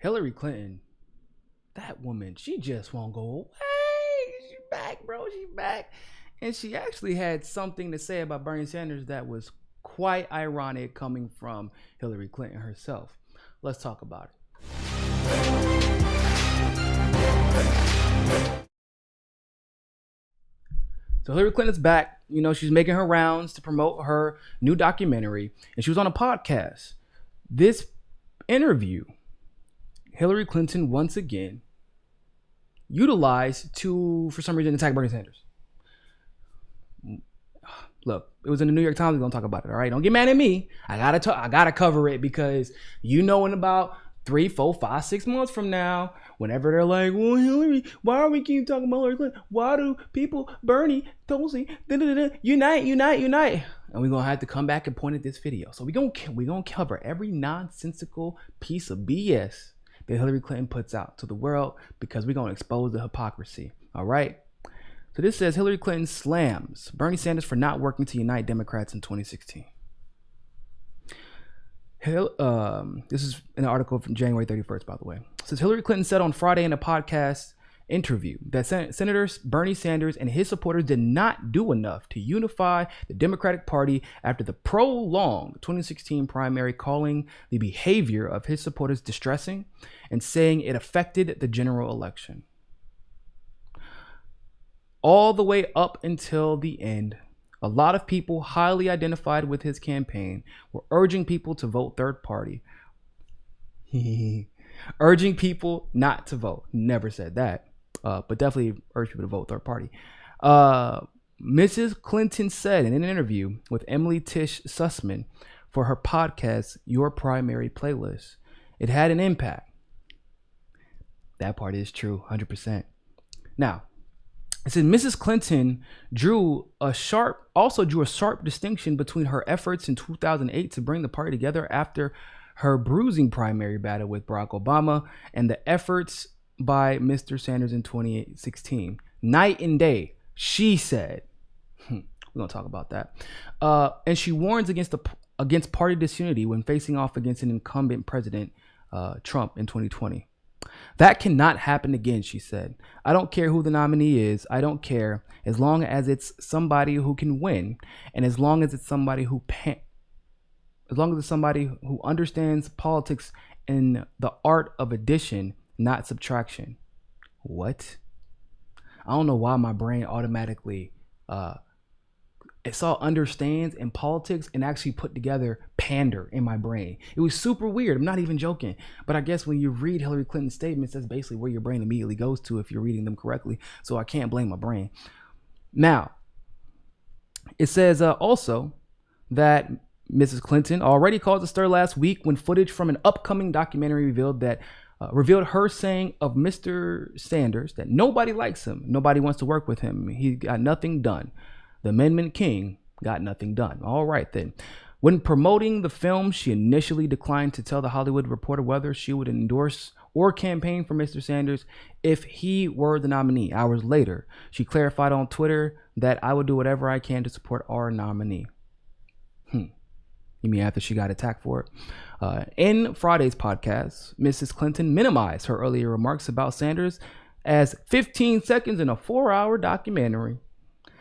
Hillary Clinton, that woman, she just won't go away. She's back, bro. She's back. And she actually had something to say about Bernie Sanders that was quite ironic coming from Hillary Clinton herself. Let's talk about it. So Hillary Clinton's back. You know, she's making her rounds to promote her new documentary. And she was on a podcast. This interview, Hillary Clinton once again utilized to, for some reason, attack Bernie Sanders. Look, it was in the New York Times. We're gonna talk about it. All right, don't get mad at me. I gotta cover it because in about 3, 4, 5, 6 months from now, whenever they're like, well, Hillary, why are we keep talking about Hillary Clinton? Why do people, Bernie, Tulsi, unite? And we're gonna have to come back and point at this video. So we're gonna cover every nonsensical piece of BS that Hillary Clinton puts out to the world because we're gonna expose the hypocrisy. All right. So this says Hillary Clinton slams Bernie Sanders for not working to unite Democrats in 2016. This is an article from January 31st, by the way. It says Hillary Clinton said on Friday in a podcast interview that Senators Bernie Sanders and his supporters did not do enough to unify the Democratic Party after the prolonged 2016 primary, calling the behavior of his supporters distressing and saying it affected the general election. All the way up until the end, a lot of people highly identified with his campaign were urging people to vote third party. Urging people not to vote. Never said that, but definitely urged people to vote third party. Mrs. Clinton said in an interview with Emily Tish Sussman for her podcast, Your Primary Playlist, it had an impact. That part is true, 100%. Now, it said Mrs. Clinton drew a sharp distinction between her efforts in 2008 to bring the party together after her bruising primary battle with Barack Obama and the efforts by Mr. Sanders in 2016. Night and day, she said. We're going to talk about that. And she warns against party disunity when facing off against an incumbent president, Trump, in 2020. That cannot happen again, she said. I don't care who the nominee is. I don't care as long as it's somebody who can win, and as long as it's somebody who understands politics and the art of addition, not subtraction. What? I don't know why my brain automatically it saw understands in politics and actually put together pander in my brain. It was super weird. I'm not even joking. But I guess when you read Hillary Clinton's statements, that's basically where your brain immediately goes to if you're reading them correctly. So I can't blame my brain. Now, it says also that Mrs. Clinton already caused a stir last week when footage from an upcoming documentary revealed her saying of Mr. Sanders that nobody likes him. Nobody wants to work with him. He got nothing done. The Amendment King got nothing done. All right, then. When promoting the film, she initially declined to tell The Hollywood Reporter whether she would endorse or campaign for Mr. Sanders if he were the nominee. Hours later, she clarified on Twitter that I would do whatever I can to support our nominee. You mean after she got attacked for it? In Friday's podcast, Mrs. Clinton minimized her earlier remarks about Sanders as 15 seconds in a 4-hour documentary.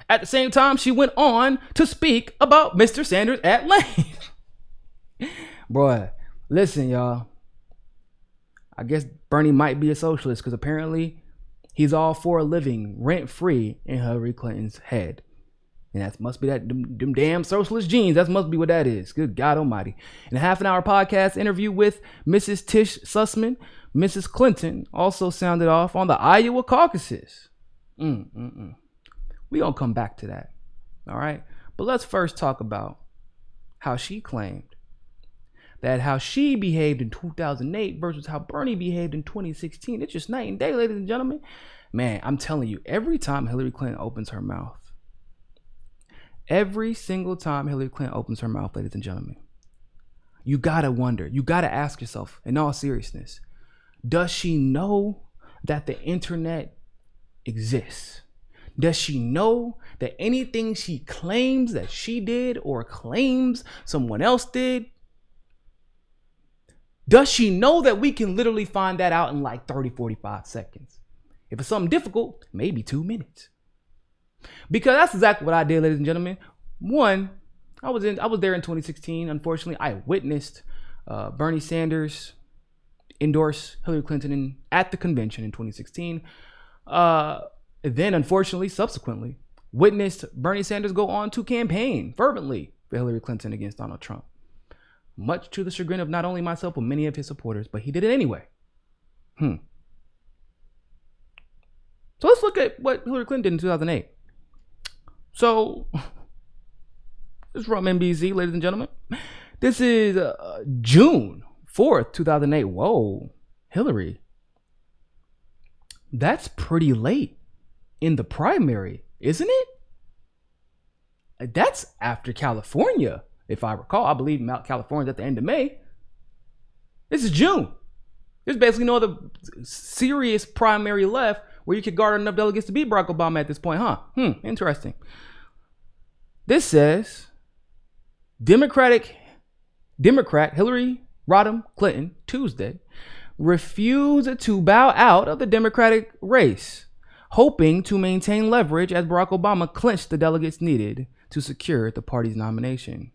At the same time, she went on to speak about Mr. Sanders at length. Boy, listen, y'all. I guess Bernie might be a socialist because apparently he's all for living rent-free in Hillary Clinton's head. And that must be them damn socialist genes. That must be what that is. Good God almighty. In a half-an-hour podcast interview with Mrs. Tish Sussman, Mrs. Clinton also sounded off on the Iowa caucuses. We're going to come back to that. All right. But let's first talk about how she claimed that how she behaved in 2008 versus how Bernie behaved in 2016. It's just night and day, ladies and gentlemen. Man, I'm telling you, every time Hillary Clinton opens her mouth, every single time Hillary Clinton opens her mouth, ladies and gentlemen, you got to wonder, you got to ask yourself, in all seriousness, does she know that the internet exists? Does she know that anything she claims that she did or claims someone else did Does she know that we can literally find that out in like 30, 45 seconds? If it's something difficult, maybe 2 minutes. Because that's exactly what I did, ladies and gentlemen. One, I was there in 2016. Unfortunately, I witnessed Bernie Sanders endorse Hillary Clinton at the convention in 2016. Then, unfortunately, subsequently, witnessed Bernie Sanders go on to campaign fervently for Hillary Clinton against Donald Trump. Much to the chagrin of not only myself, but many of his supporters, but he did it anyway. So let's look at what Hillary Clinton did in 2008. So, this is from NBC, ladies and gentlemen. This is June 4th, 2008. Whoa, Hillary. That's pretty late in the primary, isn't it? That's after California, if I recall. I believe California's at the end of May. This is June. There's basically no other serious primary left where you could garner enough delegates to beat Barack Obama at this point, huh? Interesting. This says Democrat Hillary Rodham Clinton Tuesday refused to bow out of the Democratic race, hoping to maintain leverage as Barack Obama clinched the delegates needed to secure the party's nomination.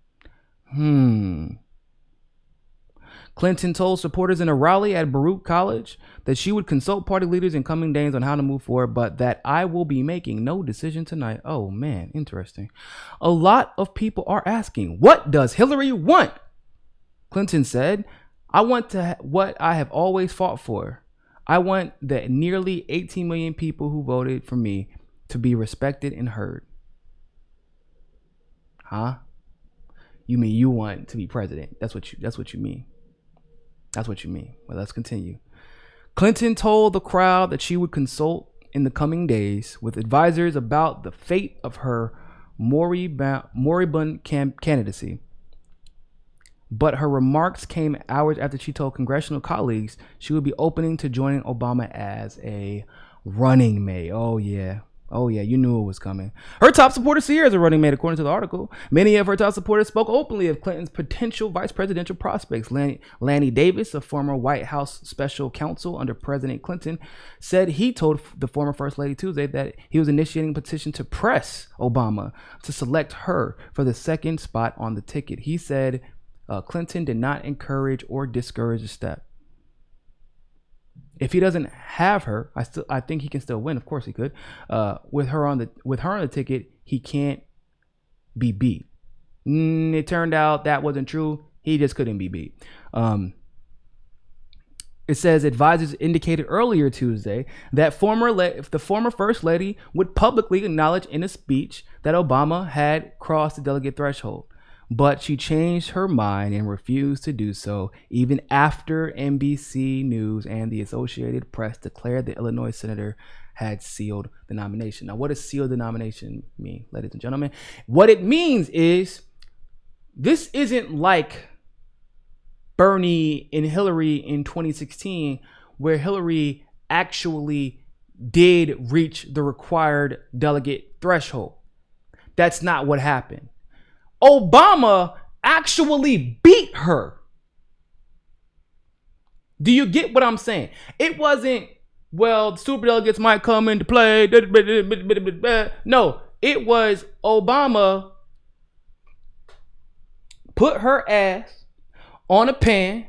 Clinton told supporters in a rally at Baruch College that she would consult party leaders in coming days on how to move forward, but that I will be making no decision tonight. Oh man, interesting. A lot of people are asking, what does Hillary want? Clinton said, I want what I have always fought for. I want the nearly 18 million people who voted for me to be respected and heard. Huh? You mean you want to be president? That's what you mean. That's what you mean. Well, let's continue. Clinton told the crowd that she would consult in the coming days with advisors about the fate of her moribund candidacy. But her remarks came hours after she told congressional colleagues she would be opening to joining Obama as a running mate. Oh yeah, you knew it was coming. Her top supporters see her as a running mate, according to the article. Many of her top supporters spoke openly of Clinton's potential vice presidential prospects. Lanny Davis, a former White House special counsel under President Clinton, said he told the former First Lady Tuesday that he was initiating a petition to press Obama to select her for the second spot on the ticket. He said Clinton did not encourage or discourage the step. If he doesn't have her, I think he can still win. Of course he could. With her on the ticket, he can't be beat. It turned out that wasn't true. He just couldn't be beat. It says advisors indicated earlier Tuesday that the former First Lady would publicly acknowledge in a speech that Obama had crossed the delegate threshold. But she changed her mind and refused to do so even after NBC News and the Associated Press declared the Illinois senator had sealed the nomination. Now, what does seal the nomination mean, ladies and gentlemen? What it means is this isn't like Bernie and Hillary in 2016, where Hillary actually did reach the required delegate threshold. That's not what happened. Obama actually beat her. Do you get what I'm saying? It wasn't, well, the superdelegates might come into play. No, it was Obama put her ass on a pan,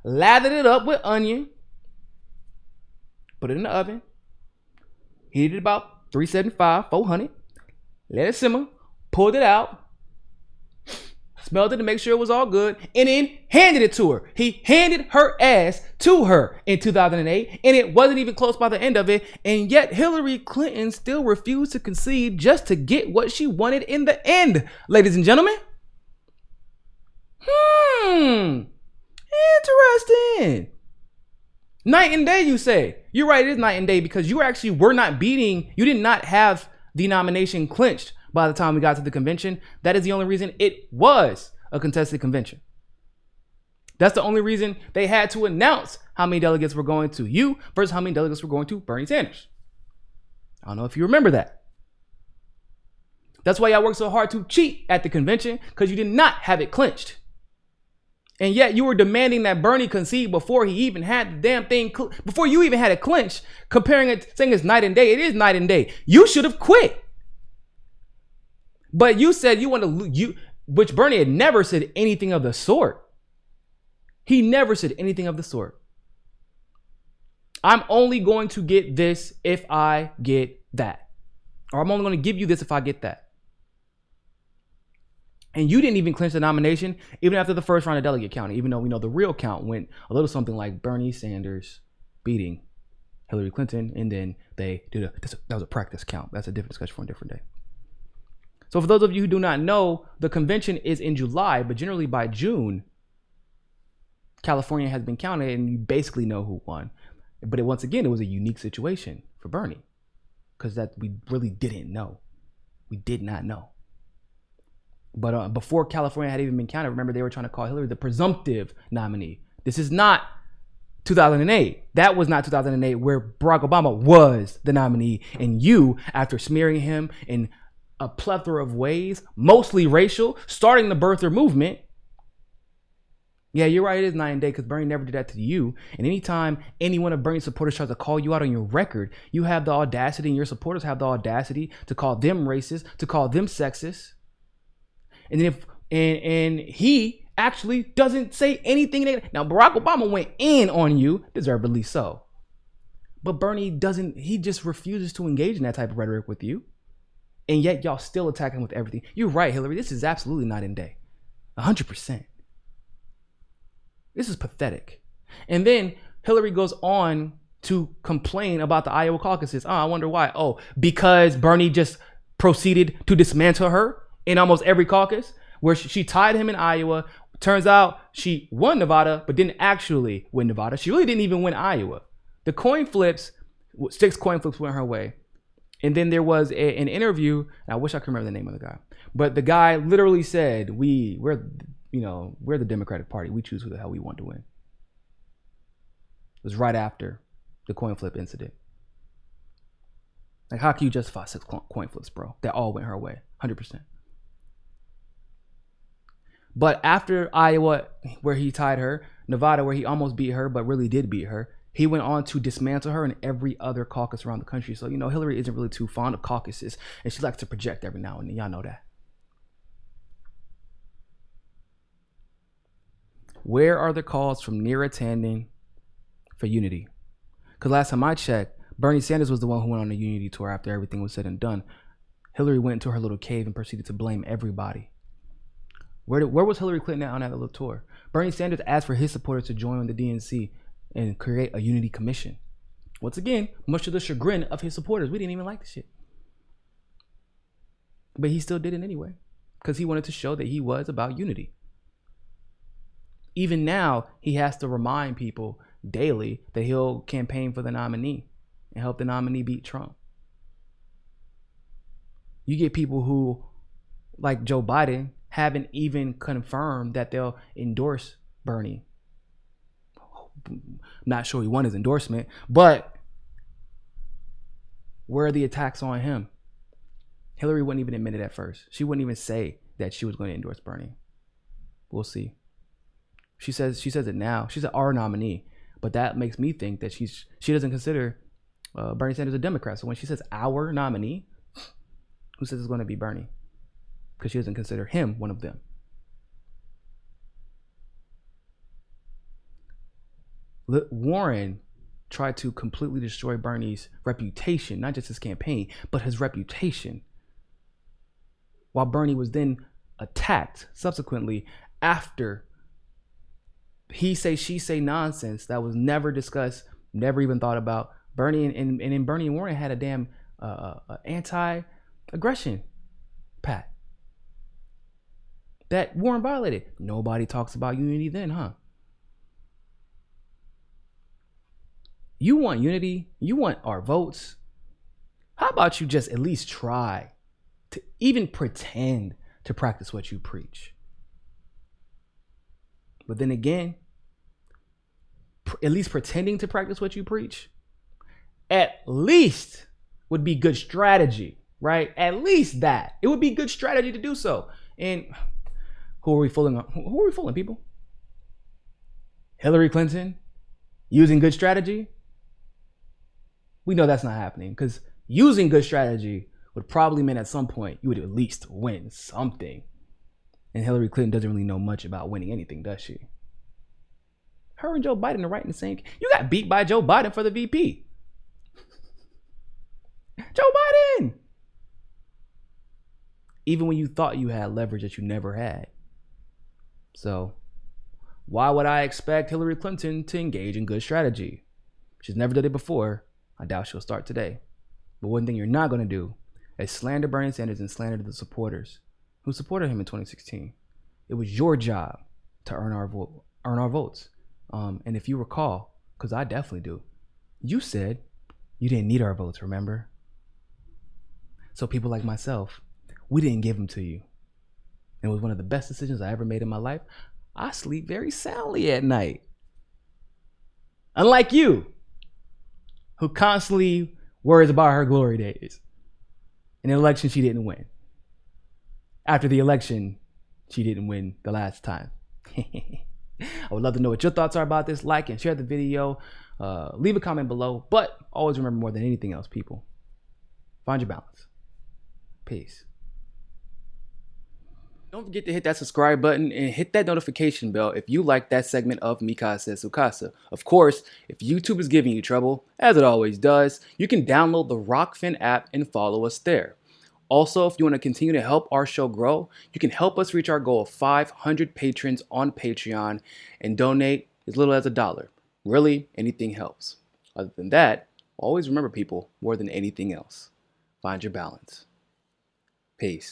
lathered it up with onion, put it in the oven, heated it about 375, 400, let it simmer, pulled it out, smelled it to make sure it was all good, and then handed it to her. He handed her ass to her in 2008, and it wasn't even close by the end of it, and yet Hillary Clinton still refused to concede just to get what she wanted in the end, ladies and gentlemen. Interesting. Night and day, you say. You're right, it is night and day, because you actually were not beating, you did not have the nomination clinched by the time we got to the convention. That is the only reason it was a contested convention. That's the only reason they had to announce how many delegates were going to you versus how many delegates were going to Bernie Sanders. I don't know if you remember that. That's why y'all worked so hard to cheat at the convention, because you did not have it clinched. And yet you were demanding that Bernie concede before he even had the damn thing, before you even had it clinched, comparing it, saying it's night and day. It is night and day. You should have quit. But you said you want to, which Bernie had never said anything of the sort. He never said anything of the sort. I'm only going to get this if I get that. Or I'm only going to give you this if I get that. And you didn't even clinch the nomination even after the first round of delegate counting, even though we know the real count went a little something like Bernie Sanders beating Hillary Clinton. And then they did that was a practice count. That's a different discussion for a different day. So for those of you who do not know, the convention is in July, but generally by June, California has been counted and you basically know who won. But once again, it was a unique situation for Bernie because that we really didn't know. We did not know. But before California had even been counted, remember they were trying to call Hillary the presumptive nominee. This is not 2008. That was not 2008 where Barack Obama was the nominee. And you, after smearing him in a plethora of ways, mostly racial, starting the birther movement. Yeah, you're right. It is night and day because Bernie never did that to you. And anytime any one of Bernie's supporters tries to call you out on your record, you have the audacity, and your supporters have the audacity to call them racist, to call them sexist. And then and he actually doesn't say anything negative. Now, Barack Obama went in on you, deservedly so. But Bernie doesn't, he just refuses to engage in that type of rhetoric with you. And yet y'all still attack him with everything. You're right, Hillary. This is absolutely night and day. 100%. This is pathetic. And then Hillary goes on to complain about the Iowa caucuses. I wonder why. Oh, because Bernie just proceeded to dismantle her in almost every caucus where she tied him in Iowa. Turns out she won Nevada, but didn't actually win Nevada. She really didn't even win Iowa. The coin flips, 6 coin flips went her way. And then there was an interview, and I wish I could remember the name of the guy, but the guy literally said, we're the Democratic Party. We choose who the hell we want to win. It was right after the coin flip incident. Like, how can you justify 6 coin flips, bro? That all went her way, 100%. But after Iowa, where he tied her, Nevada, where he almost beat her, but really did beat her, he went on to dismantle her in every other caucus around the country. So, Hillary isn't really too fond of caucuses, and she likes to project every now and then. Y'all know that. Where are the calls from Neera Tanden for unity? Because last time I checked, Bernie Sanders was the one who went on the unity tour after everything was said and done. Hillary went into her little cave and proceeded to blame everybody. Where was Hillary Clinton at on that little tour? Bernie Sanders asked for his supporters to join the DNC and create a unity commission. Once again, much to the chagrin of his supporters. We didn't even like the shit. But he still did it anyway because he wanted to show that he was about unity. Even now, he has to remind people daily that he'll campaign for the nominee and help the nominee beat Trump. You get people who, like Joe Biden, haven't even confirmed that they'll endorse Bernie. Not sure he won his endorsement, but where are the attacks on him? Hillary wouldn't even admit it at first. She wouldn't even say that she was going to endorse Bernie. We'll see. She says it now. She's our nominee, but that makes me think that she doesn't consider Bernie Sanders a Democrat. So when she says our nominee, who says it's going to be Bernie? Because she doesn't consider him one of them. Warren tried to completely destroy Bernie's reputation, not just his campaign, but his reputation. While Bernie was then attacked subsequently after he say, she say nonsense that was never discussed, never even thought about. Bernie and Bernie and Warren had a damn anti-aggression pact that Warren violated. Nobody talks about unity then, huh? You want unity? You want our votes? How about you just at least try to even pretend to practice what you preach? But then again, at least pretending to practice what you preach, at least would be good strategy, right? At least that. It would be good strategy to do so. And who are we fooling? Who are we fooling, people? Hillary Clinton using good strategy? We know that's not happening, because using good strategy would probably mean at some point you would at least win something. And Hillary Clinton doesn't really know much about winning anything, does she? Her and Joe Biden are right in the same. You got beat by Joe Biden for the VP. Joe Biden! Even when you thought you had leverage that you never had. So, why would I expect Hillary Clinton to engage in good strategy? She's never done it before. I doubt she'll start today. But one thing you're not going to do is slander Bernie Sanders and slander the supporters who supported him in 2016. It was your job to earn our votes. And if you recall, because I definitely do, you said you didn't need our votes, remember? So people like myself, we didn't give them to you. It was one of the best decisions I ever made in my life. I sleep very soundly at night. Unlike you, who constantly worries about her glory days. In an election she didn't win. After the election, she didn't win the last time. I would love to know what your thoughts are about this. Like and share the video. Leave a comment below. But always remember, more than anything else, people, find your balance. Peace. Don't forget to hit that subscribe button and hit that notification bell if you like that segment of Mi Casa es Su Casa. Of course, if YouTube is giving you trouble, as it always does, you can download the Rockfin app and follow us there. Also, if you want to continue to help our show grow, you can help us reach our goal of 500 patrons on Patreon and donate as little as $1. Really, anything helps. Other than that, always remember, people, more than anything else, find your balance. Peace.